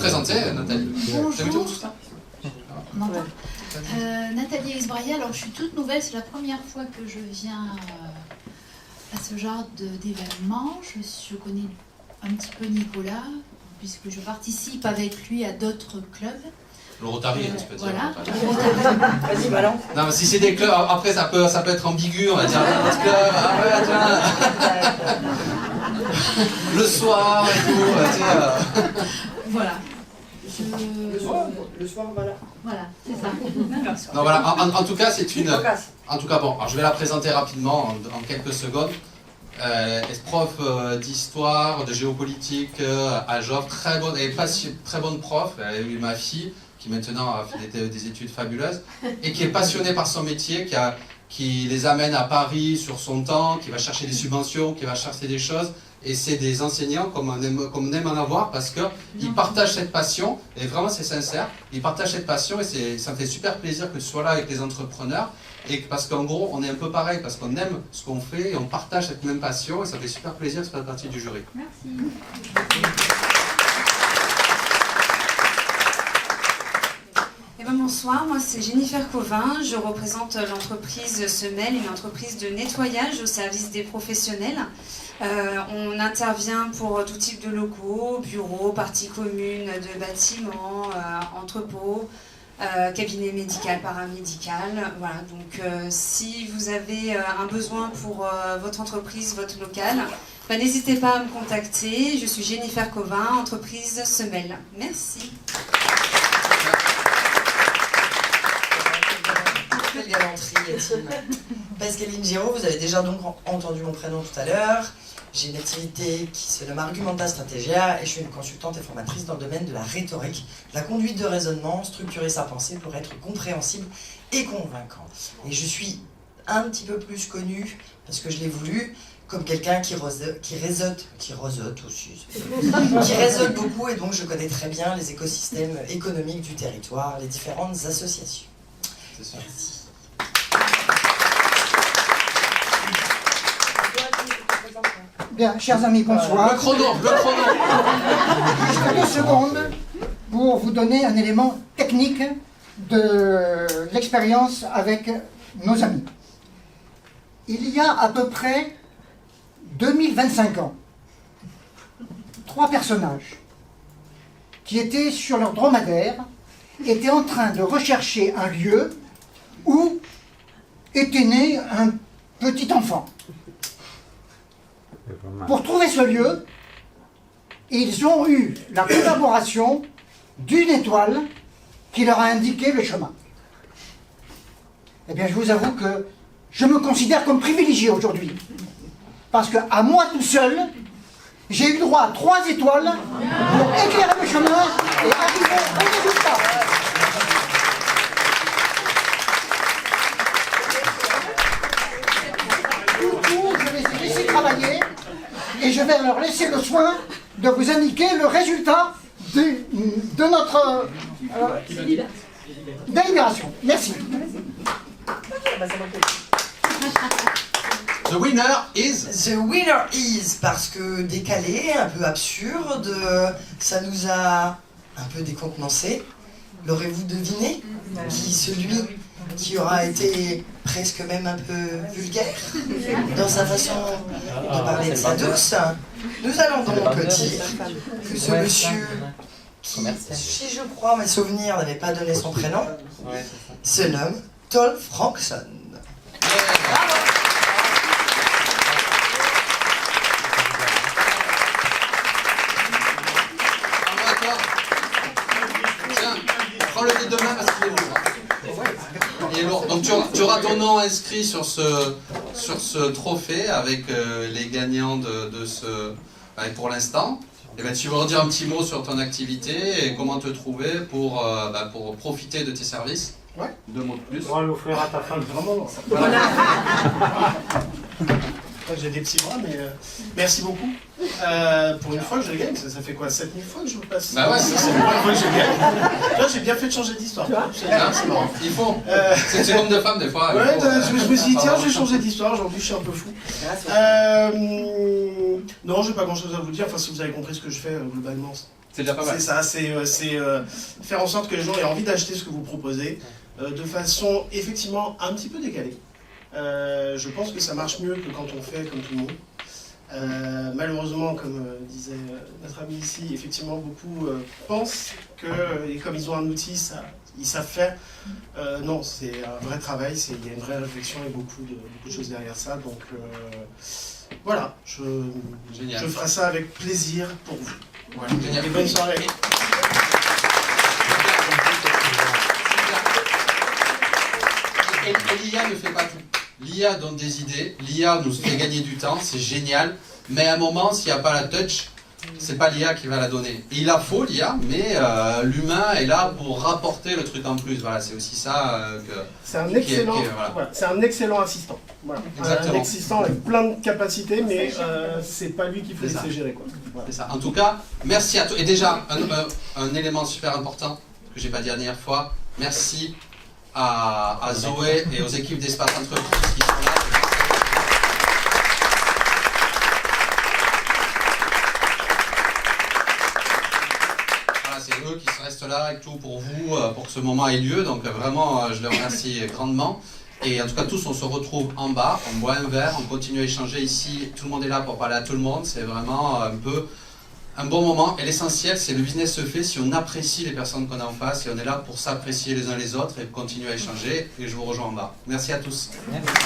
présenter, Nathalie. Bonjour. On entend Nathalie Esbraillé, alors je suis toute nouvelle, c'est la première fois que je viens à ce genre d'événement. Je connais un petit peu Nicolas, puisque je participe avec lui à d'autres clubs. Le Rotary, tu peux dire. Voilà. Vas-y, balance. Non, mais si c'est des clubs, après ça peut être ambigu, on va dire notre club, ah ouais, tiens. Le soir et tout, Voilà. Le soir, voilà. Voilà, c'est ça. Non, voilà, en tout cas, c'est une... En tout cas, bon, alors je vais la présenter rapidement, en quelques secondes. Elle est prof d'histoire, de géopolitique à Joffre, très bonne prof. Elle a eu ma fille, qui maintenant a fait des études fabuleuses, et qui est passionnée par son métier, qui les amène à Paris sur son temps, qui va chercher des subventions, qui va chercher des choses. Et c'est des enseignants comme on aime en avoir parce qu'ils partagent cette passion, et vraiment c'est sincère, ils partagent cette passion et ça me fait super plaisir que ce soit là avec les entrepreneurs, et parce qu'en gros on est un peu pareil, parce qu'on aime ce qu'on fait et on partage cette même passion, et ça fait super plaisir de faire partie du jury. Merci. Bonsoir, moi c'est Jennifer Covin, je représente l'entreprise Semelle, une entreprise de nettoyage au service des professionnels. On intervient pour tout type de locaux, bureaux, parties communes de bâtiments, entrepôts, cabinet médical, paramédical. Voilà, donc si vous avez un besoin pour votre entreprise, votre local, n'hésitez pas à me contacter. Je suis Jennifer Covin, entreprise Semelle. Merci. Quelle galanterie, Yatine. Pascaline Giraud, vous avez déjà donc entendu mon prénom tout à l'heure. J'ai une activité qui se nomme Argumenta Strategia et je suis une consultante et formatrice dans le domaine de la rhétorique, de la conduite de raisonnement, structurer sa pensée pour être compréhensible et convaincant. Et je suis un petit peu plus connue, parce que je l'ai voulu, comme quelqu'un qui réseaute beaucoup, et donc je connais très bien les écosystèmes économiques du territoire, les différentes associations. Merci. Bien, chers amis, bonsoir. Le chrono. Juste 2 secondes pour vous donner un élément technique de l'expérience avec nos amis. Il y a à peu près 2025 ans, 3 personnages qui étaient sur leur dromadaire étaient en train de rechercher un lieu où était né un petit enfant. Pour trouver ce lieu, ils ont eu la collaboration d'une étoile qui leur a indiqué le chemin. Eh bien, je vous avoue que je me considère comme privilégié aujourd'hui. Parce qu'à moi tout seul, j'ai eu droit à 3 étoiles pour éclairer le chemin et arriver au résultat. Du coup, je vais les laisser travailler et je vais leur laisser le soin de vous indiquer le résultat de notre délibération. Merci. The winner is... The winner is, parce que décalé, un peu absurde, ça nous a un peu décontenancé. L'aurez-vous deviné? Celui qui aura été presque même un peu vulgaire dans sa façon de parler de sa douce. Nous allons donc dire que ce monsieur, qui, si je crois mes souvenirs, n'avait pas donné son prénom, se nomme Tolf Frankson. Prends-le dès demain parce qu'il est lourd. Il est lourd. Donc tu auras ton nom inscrit sur ce trophée avec les gagnants de ce... pour l'instant. Et ben, tu vas redire un petit mot sur ton activité et comment te trouver pour profiter de tes services. Ouais. 2 mots de plus. On va l'offrir à ta femme, vraiment. Voilà. J'ai des petits bras, mais merci beaucoup. Pour une fois que je gagne, ça fait quoi, 7000 fois que je vous passe? Bah ouais, c'est la première fois que je gagne. Là, j'ai bien fait de changer d'histoire. C'est marrant. Il faut. C'est comme de femmes des fois. Ouais, je me suis dit, tiens, je vais changer d'histoire. Aujourd'hui, je suis un peu fou. Non, j'ai pas grand chose à vous dire. Enfin, si vous avez compris ce que je fais, globalement, C'est déjà pas mal. C'est ça, c'est faire en sorte que les gens aient envie d'acheter ce que vous proposez de façon effectivement un petit peu décalée. Je pense que ça marche mieux que quand on fait comme tout le monde. Malheureusement, comme disait notre ami ici, effectivement beaucoup pensent que, et comme ils ont un outil, ils savent faire. Non, c'est un vrai travail, il y a une vraie réflexion et beaucoup de choses derrière ça. Donc voilà, je ferai ça avec plaisir pour vous. Ouais, génial. Et bonne soirée. Et l'IA ne fait pas tout. L'IA donne des idées, l'IA nous fait gagner du temps, c'est génial, mais à un moment, s'il n'y a pas la touch, c'est pas l'IA qui va la donner. Et il la faut, l'IA, mais l'humain est là pour rapporter le truc en plus. Voilà, c'est aussi ça que... C'est un excellent, voilà, c'est un excellent assistant. Voilà. Un assistant avec plein de capacités, mais c'est pas lui qu'il faut laisser gérer, quoi. Voilà. C'est ça. En tout cas, merci à tous. Et déjà, un élément super important que j'ai pas dit la dernière fois, merci à Zoé et aux équipes d'Espace Entreprise qui sont là. Voilà, c'est eux qui restent là et tout pour vous, pour que ce moment ait lieu. Donc vraiment, je les remercie grandement. Et en tout cas, tous, on se retrouve en bas, on boit un verre, on continue à échanger ici. Tout le monde est là pour parler à tout le monde. C'est vraiment un peu un bon moment. Et l'essentiel, c'est le business se fait si on apprécie les personnes qu'on a en face et on est là pour s'apprécier les uns les autres et continuer à échanger. Et je vous rejoins en bas. Merci à tous. Merci.